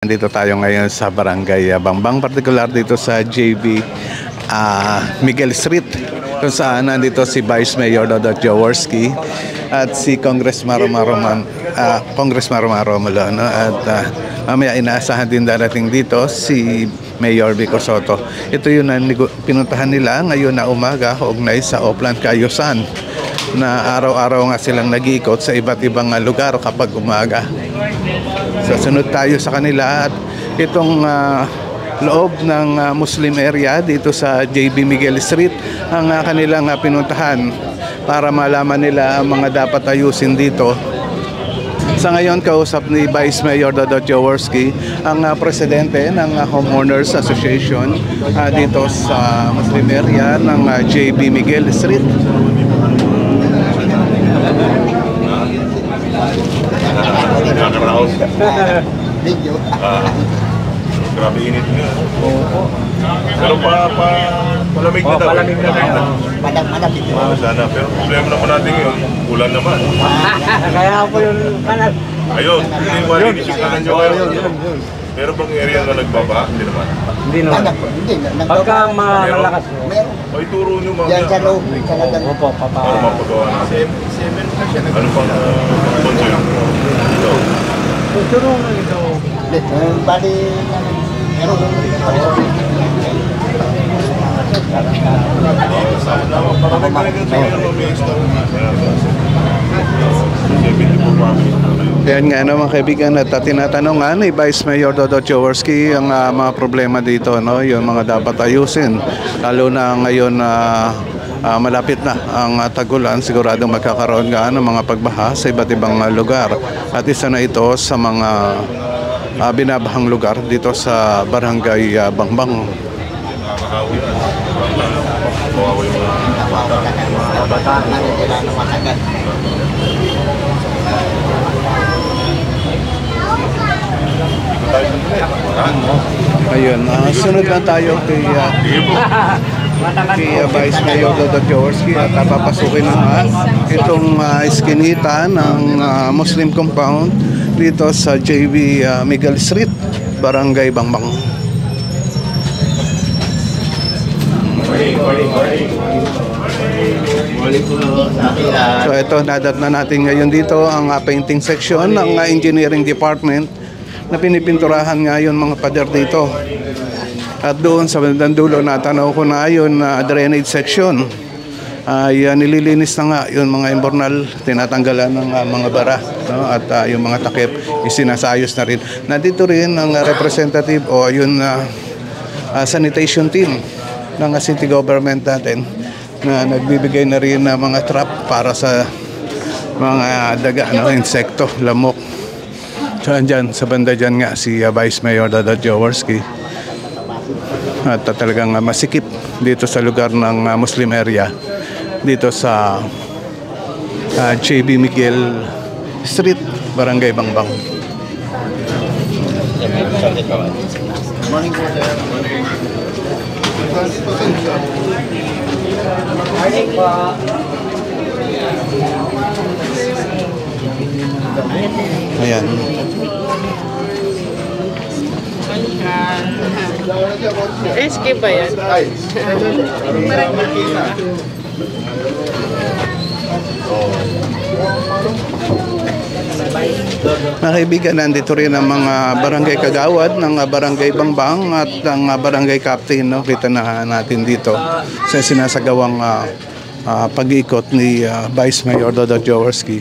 Nandito tayo ngayon sa Barangay Bangbang, particular dito sa JB Miguel Street, kung saan nandito si Vice Mayor Dodot Jaworski at si Congressman Romulo, no? At mamaya inaasahan din darating dito si Mayor Vico Sotto. Ito yung pinuntahan nila ngayon na umaga, kaugnay sa Oplan Kaayusan, na araw-araw nga silang nag-iikot sa iba't ibang lugar kapag umaga. So, sunod tayo sa kanila at itong loob ng Muslim area dito sa JB Miguel Street ang kanilang pinuntahan para malaman nila ang mga dapat ayusin dito. Sa ngayon, kausap ni Vice Mayor Dodot Jaworski ang presidente ng Homeowners Association dito sa Muslim area ng JB Miguel Street. Grabe init nga. Pero palamig na daw. Palamig na daw. Madam-madapit. Sana. Pero problema naman natin ngayon, ulan naman. Kaya po yung kanan. Ayun, hindi malinis yung kanan nyo ngayon. Pero bang area na nagbaba? Hindi naman. Hindi naman. Pagka malakas. Ay, turo nyo mga. Yan sa loob. Opo, papa. Para mapagawa natin. Ano pang sponsor? Ito. Turo na ito. Bali, meron Yan nga naman kaibigan, at tinatanungan ni Vice Mayor Dodot Jaworski ang mga problema dito, no? Yung mga dapat ayusin, lalo na ngayon na malapit na ang tagulan. Siguradong magkakaroon nga ng mga pagbaha sa iba't ibang lugar, at isa na ito sa mga binabahang lugar dito sa Barangay Bangbang. Ayun, sunod na tayo kay Vice Mayor Dodot Jaworski at papasukin na itong iskinita ng Muslim compound dito sa JB Miguel Street, Barangay Bangbang. So ito, nadat na natin ngayon dito ang painting section ng engineering department na pinipinturahan ngayon mga pader dito. At doon sa bandang dulo, natanaw ko na yun drainage section. Nililinis na nga yung mga imbornal, tinatanggalan ng mga bara, no? At yung mga takip isinasayos na rin. Nandito rin ang representative o yung sanitation team ng city government natin na nagbibigay na rin ng mga trap para sa mga daga, no? Insekto, lamok. So andyan, sa banda dyan nga si Vice Mayor Dodot Jaworski. At talagang masikip dito sa lugar ng Muslim area dito sa JB Miguel Street, Barangay Bangbang. Morning po, sir. Morning po. Ayan. SK ba yan? Mga kaibigan, nandito rin ang mga barangay kagawad ng Barangay Bangbang at ang barangay captain, no? Kita na natin dito sa sinasagawang pag-ikot ni Vice Mayor Dodot Jaworski.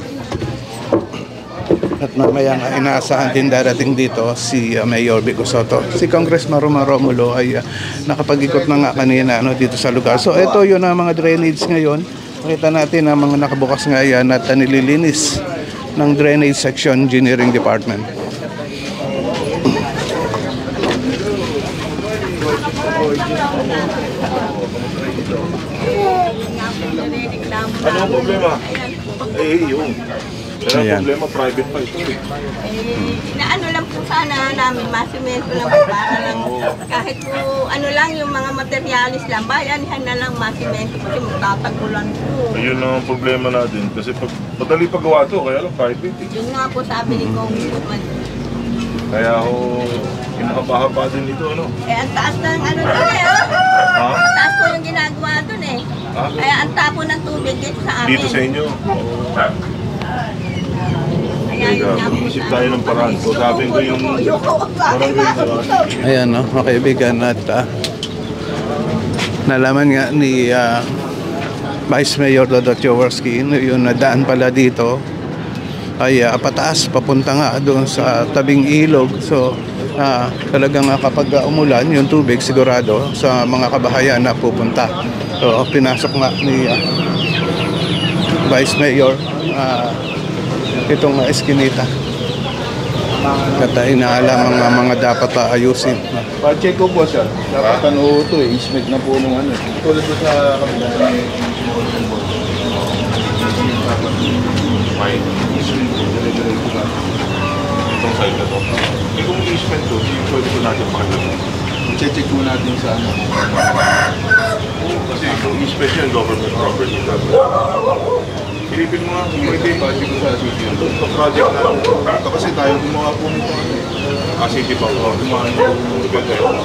At mamaya nga inaasahan din darating dito si Mayor Vico Sotto. Si Congressman Romulo ay nakapag-ikot na nga kanina, no, dito sa lugar. So ito yun ang mga drainage ngayon. Makita natin ang mga nakabukas nga yan at nililinis ng drainage section engineering department. Ano ang problema? Yung. Pero ang problema, private pa ito. Naano lang po sana namin, masimento lang po para lang kahit po ano lang yung mga materialis lang, bayanihan na lang masimento kasi magtatagulan po. Ayun ang problema natin kasi madali pagawa ito, kaya lang private. Yun nga po sabi ni Congressman. Kaya ho, inahaba-haba din ito, ano? Eh, ang taas ng ano doon eh, oh. Ha? Ang taas po yung ginagawa doon eh. Kaya ang tapo ng tubig dito sa amin. Dito sa inyo. Kaya yun nga po Isip sa- tayo ng paraan. So sabi ko yung barangay. Ayan, no, mga kaibigan, at nalaman nga ni Vice Mayor Dodot Jaworski, yung nadaan pala dito ay pataas, papunta nga doon sa tabing ilog. So, talagang kapag umulan, yung tubig sigurado sa mga kabahayan na pupunta. So, pinasok nga ni Vice Mayor itong eskinita. At inaalam ang mga dapat ayusin. Pa-check ko po, sir. Dapat ano ito eh. Ismet na po nung ano. Tulad po sa kabila. May easement po. Dire-dire po natin. Itong side na to. Eh kung easement to, pwede po natin pakilala. Check po natin sa ano. Kasi kung easement yan, government property. Pilipin mo nga, pwede. Pa-check ko sa city. Ito project natin. Ito kasi tayo gumawa po nito. City pa po. Gumawa nito. Ganda yun.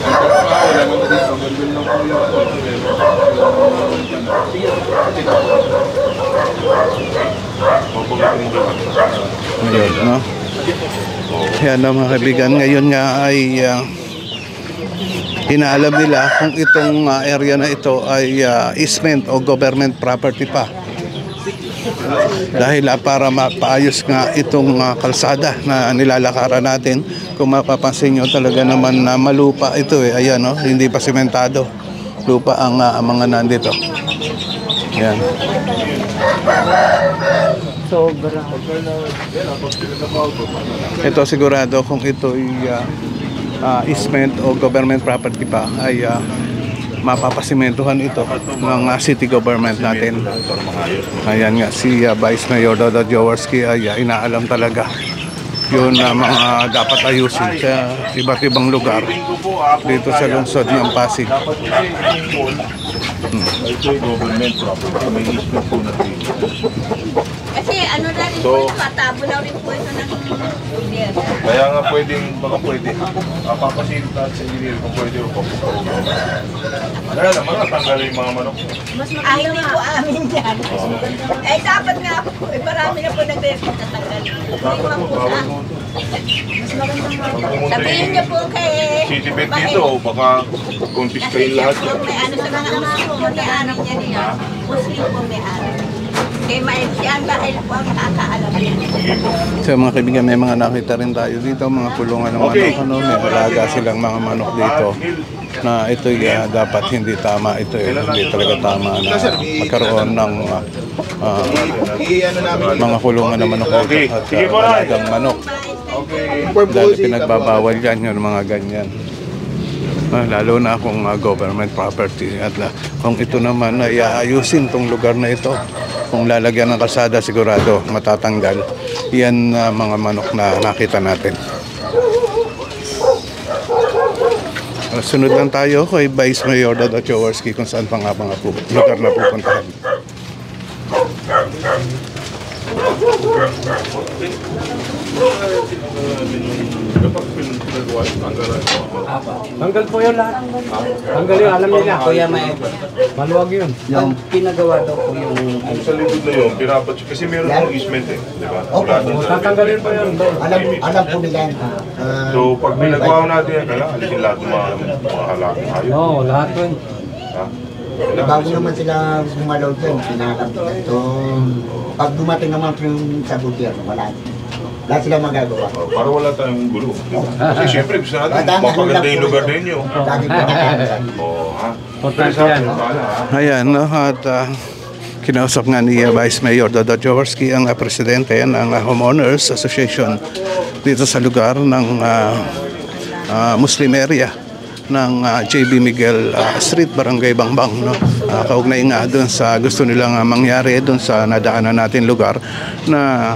Wala naman dito. Ganda lang po yung check po. Mabugating din. Ngayon, no? Yan na mga kaibigan, ngayon nga ay inaalam nila kung itong area na ito ay easement o government property pa. Dahil para mapaayos nga itong kalsada na nilalakaran natin, kung mapapansin nyo talaga naman na malupa ito eh. Ayan, no? Hindi pa sementado. Lupa ang mga nandito. Yan. Ito sigurado kung ito ay easement o government property pa ay mapapasimentohan ito ng city government natin. Ayan nga, si Vice Mayor Dodot Jaworski ay inaalam talaga yun na mga dapat ayusin sa iba't ibang lugar dito sa lungsod ng Pasig. Ito yung government property. May easement po natin. Kasi ano na rin po ito, matabo na rin po ito ng gobyerno. Kaya nga pwedeng, baka pwede. Papasilita sa engineer kung pwede o papupunta. Kaya naman natanggalin yung mga manok. Hindi po amin yan. Eh dapat nga po, marami na po nag-record na tanggal. Hindi Dapat man po, po sa bawal mo ito. sabihin niyo po kay... City bet dito, baka confiscate lahat Kasi yan. may ano sa mga may-ari niya niya. Muslim po may-ari. Kaya siyan dahil po ang nakakaalam niya. So mga kaibigan, may mga nakita rin tayo dito, mga kulungan ng manok, ano, may alaga silang mga manok dito na ito dapat hindi tama, ito hindi talaga tama na magkaroon ng I-ano namin. mga kulungan ng manok Okay. dito at Sige po, Ray. alagang manok. Okay. Dahil pinagbabawal yan yung mga ganyan. Lalo na kung government property at kung ito naman ay aayusin tong lugar na ito, kung lalagyan ng kalsada sigurado matatanggal yan mga manok na nakita natin. Sunod lang tayo kay Vice Mayor Dodot Jaworski kung saan pa nga mga lugar na pupuntahan. Dapat pinagawa yung tanggalan. Tanggal po yun lahat. Tanggal yun, alam nila. Kuya May, Maluwag yun. yung pinagawa daw po yung Kung sa likod na yun, pinapat kasi meron ng easement eh. Di ba? Wala din sa... Tatanggalin po yun. Alam po nila yan. So pag pinagawa natin yan, kailangan alisin lahat ng mga halaking hayop. Oo, lahat po yun. Ha? Bago naman sila gumalaw dyan, pinakapitan. So, pag dumating naman yung sa gobyerno, wala. Lahat sila magagawa. Para wala tayong gulo. Di ba? Kasi syempre gusto natin Dadaan- mapaganda yung lugar ninyo. Lagi pinakapitan. Oo, ha? Importante Pero sa yan. atin, bahala, ha? Ayan, no? At kinausap nga ni Vice Mayor Dodot Jaworski ang presidente ng Homeowners Association dito sa lugar ng Muslim area ng JB Miguel Street, Barangay Bangbang, no? Kaugnay nga doon sa gusto nilang mangyari doon sa nadaanan natin lugar na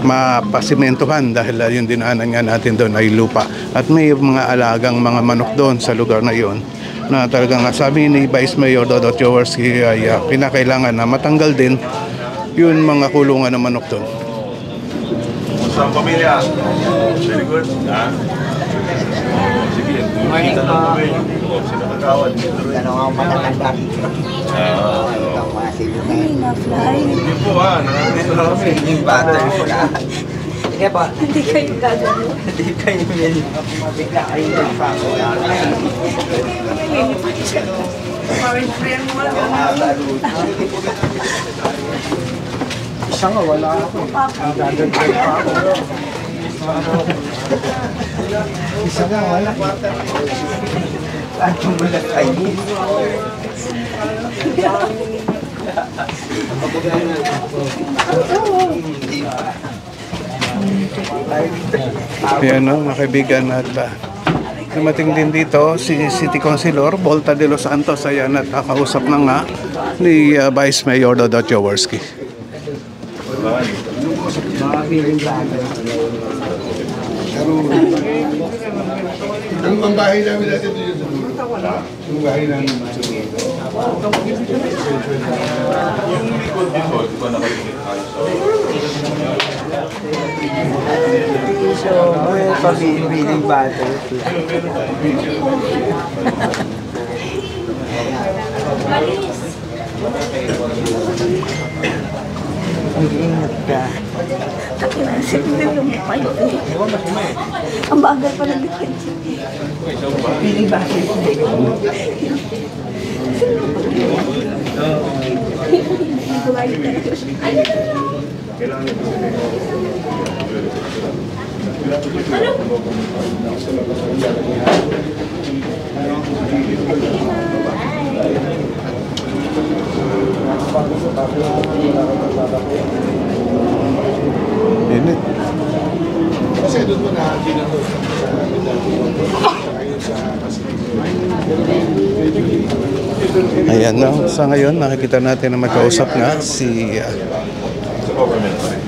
mapasimentohan dahil yung dinaanan nga natin doon ay lupa at may mga alagang mga manok doon sa lugar na yon na talagang sabi ni Vice Mayor Dodot Jaworski ay kinakailangan na matanggal din yun mga kulungan ng manok doon. Kamusta ang pamilya? Very good. Ha? Sige, kita lang kami. Sino nagkawad? Ano ang matatanda dito? Ito ang mga silutan. Hindi po ha, nandito na kami. Yung bata na. Sige po. Hindi kayo gagano. Hindi kayo yan. Bigla kayo nagpako. Isa nga, wala ako. Dadagdag pa ako. Isa nga, wala. Ano mo na kayo? Yan no, mga kaibigan, at dumating din dito si City Councilor Volta de los Santos. Ayan, at kakausap na nga ni Vice Mayor Dodo Jaworski. Ang bahay namin dati ito yun. Yung bahay namin. Yung likod dito, di ba nakalimit tayo sa... So, may pag-ibiling bata. Mag-ingat ka. Nakilasip na yung payo eh. Ang bagal pa ng likod. Piling bakit? Init. Kasi doon mo na ginagawa sa Ayan no, sa ngayon nakikita natin na magkausap nga si Sa government pa rin.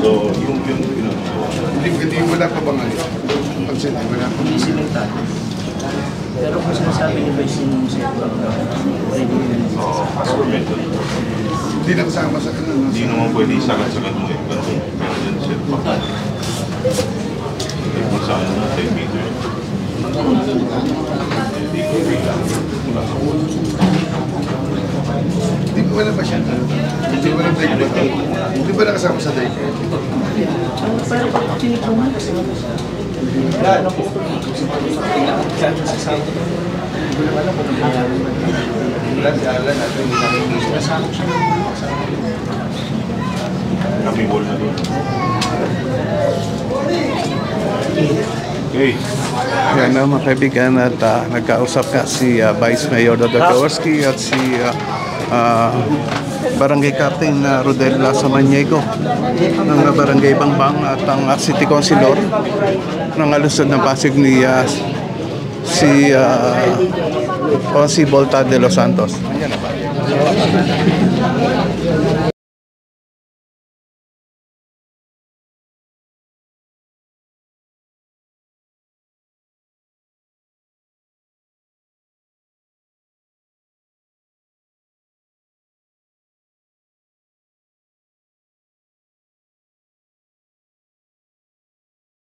So, yung hindi mo na pabangan. Pansin, hindi mo na. Hindi sinutan. Pero kung sinasabi niyo ba yung sinutan? government, Hindi na kasama sa kanal. hindi naman pwede isagad-sagad mo eh. Ganun sir pa. Kung saan na 10 meters. Hindi ko bilang. Hindi mo wala ba siya? Hindi mo lang daycare ba? Hindi ba nakasama sa daycare? Pero pag tinitungan kasi wala na po. Kami wall na doon. Okay. yan no, mga kaibigan, at nagkausap nga si Vice Mayor Dodo Jaworski at si Barangay Captain Rodel Samaniego ng Barangay Bangbang at ang City Councilor ng Lungsod ng Pasig ni si Volta de los Santos. Ayan na ba?